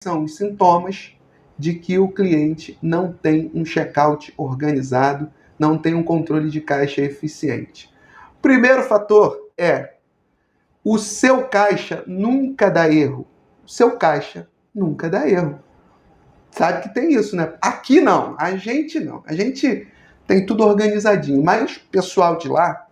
são os sintomas de que o cliente não tem um checkout organizado, não tem um controle de caixa eficiente. Primeiro fator é: o seu caixa nunca dá erro. O seu caixa nunca dá erro. Sabe que tem isso, né? Aqui não, a gente não. A gente tem tudo organizadinho, mas o pessoal de lá,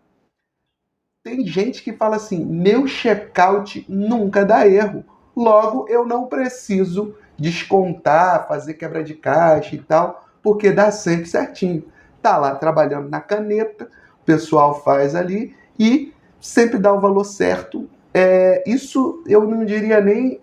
tem gente que fala assim: meu checkout nunca dá erro. Logo, eu não preciso descontar, fazer quebra de caixa e tal, porque dá sempre certinho. Tá lá trabalhando na caneta, o pessoal faz ali e sempre dá o valor certo. Isso eu não diria nem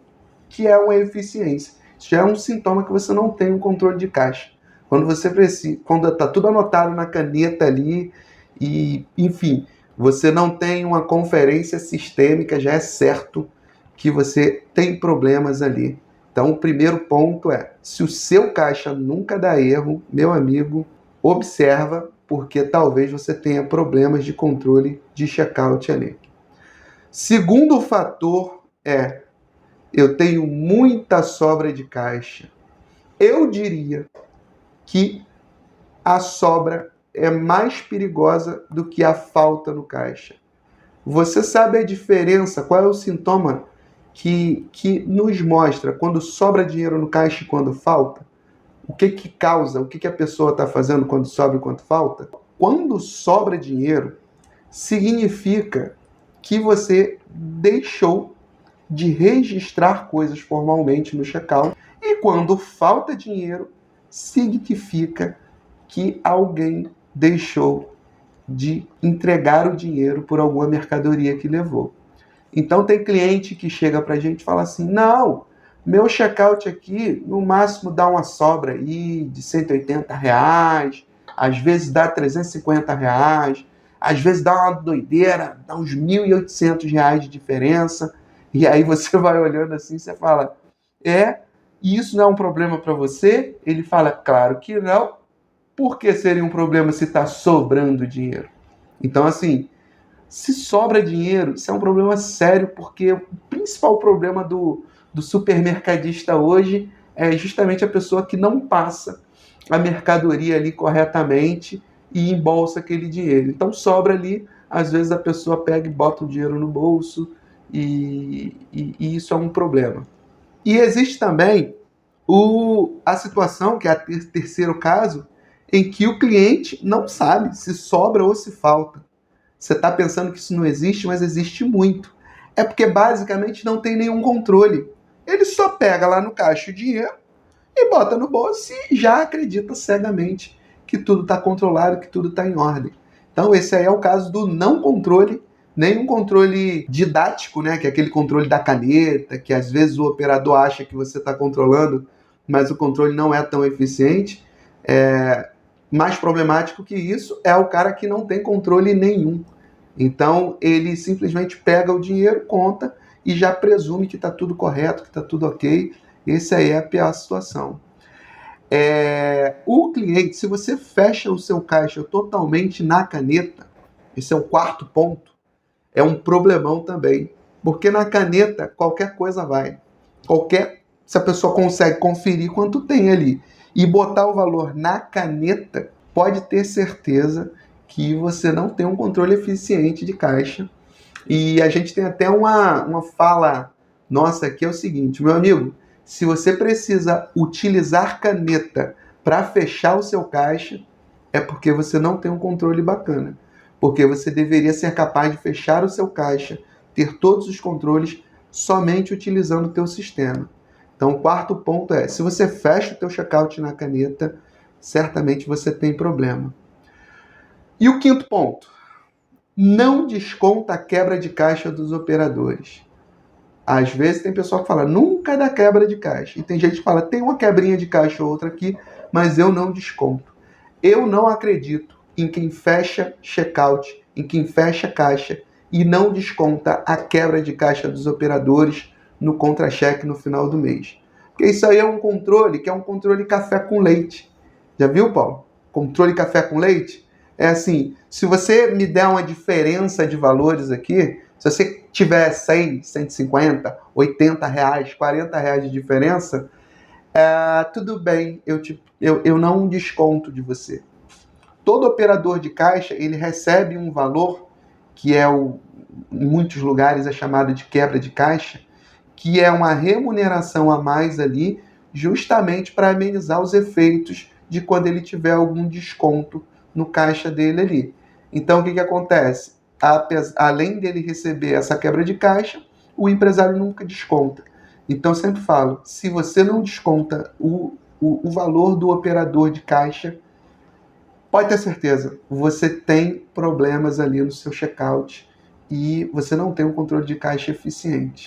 que é uma eficiência. Isso já é um sintoma que você não tem um controle de caixa. Quando você precisa, quando está tudo anotado na caneta ali, e enfim, você não tem uma conferência sistêmica, já é certo que você tem problemas ali. Então, o primeiro ponto é: se o seu caixa nunca dá erro, meu amigo, observa, porque talvez você tenha problemas de controle de checkout ali. Segundo fator é: eu tenho muita sobra de caixa. Eu diria que a sobra é mais perigosa do que a falta no caixa. Você sabe a diferença? Qual é o sintoma que nos mostra quando sobra dinheiro no caixa e quando falta? O que causa? O que a pessoa está fazendo quando sobra e quando falta? Quando sobra dinheiro, significa que você deixou de registrar coisas formalmente no checkout. E quando falta dinheiro, significa que alguém deixou de entregar o dinheiro por alguma mercadoria que levou. Então tem cliente que chega para a gente e fala assim: não, meu checkout aqui no máximo dá uma sobra aí de R$ 180, às vezes dá R$ 350, às vezes dá uma doideira, dá uns R$ 1.800 de diferença. E aí você vai olhando assim, você fala: e isso não é um problema para você? Ele fala: claro que não. Por que seria um problema se está sobrando dinheiro? Então, assim, se sobra dinheiro, isso é um problema sério, porque o principal problema do supermercadista hoje é justamente a pessoa que não passa a mercadoria ali corretamente e embolsa aquele dinheiro. Então sobra ali, às vezes a pessoa pega e bota o dinheiro no bolso e isso é um problema. E existe também a situação, que é o terceiro caso, em que o cliente não sabe se sobra ou se falta. Você está pensando que isso não existe, mas existe muito. É porque basicamente não tem nenhum controle. Ele só pega lá no caixa o dinheiro e bota no bolso e já acredita cegamente que tudo está controlado, que tudo está em ordem. Então esse aí é o caso do não controle, nem um controle didático, né, que é aquele controle da caneta, que às vezes o operador acha que você está controlando, mas o controle não é tão eficiente. Mais problemático que isso é o cara que não tem controle nenhum. Então ele simplesmente pega o dinheiro, conta e já presume que está tudo correto, que está tudo ok. Esse aí é a pior situação. O cliente, se você fecha o seu caixa totalmente na caneta, esse é o quarto ponto, é um problemão também. Porque na caneta qualquer coisa vai. Se a pessoa consegue conferir quanto tem ali e botar o valor na caneta, pode ter certeza que você não tem um controle eficiente de caixa. E a gente tem até uma fala nossa aqui, é o seguinte: meu amigo, se você precisa utilizar caneta para fechar o seu caixa, é porque você não tem um controle bacana. Porque você deveria ser capaz de fechar o seu caixa, ter todos os controles somente utilizando o teu sistema. Então, o quarto ponto é: se você fecha o teu checkout na caneta, certamente você tem problema. E o quinto ponto: não desconta a quebra de caixa dos operadores. Às vezes tem pessoal que fala: nunca dá quebra de caixa. E tem gente que fala: tem uma quebrinha de caixa ou outra aqui, mas eu não desconto. Eu não acredito em quem fecha checkout, em quem fecha caixa e não desconta a quebra de caixa dos operadores no contra-cheque no final do mês. Porque isso aí é um controle que é um controle café com leite. Já viu, Paulo? Controle café com leite? É assim: se você me der uma diferença de valores aqui, se você tiver 100, 150, 80 reais, 40 reais de diferença, tudo bem, eu não desconto de você. Todo operador de caixa, ele recebe um valor que em muitos lugares é chamado de quebra de caixa, que é uma remuneração a mais ali, justamente para amenizar os efeitos de quando ele tiver algum desconto no caixa dele ali. Então, o que acontece? Além dele receber essa quebra de caixa, o empresário nunca desconta. Então, eu sempre falo, se você não desconta o valor do operador de caixa, pode ter certeza, você tem problemas ali no seu checkout e você não tem um controle de caixa eficiente.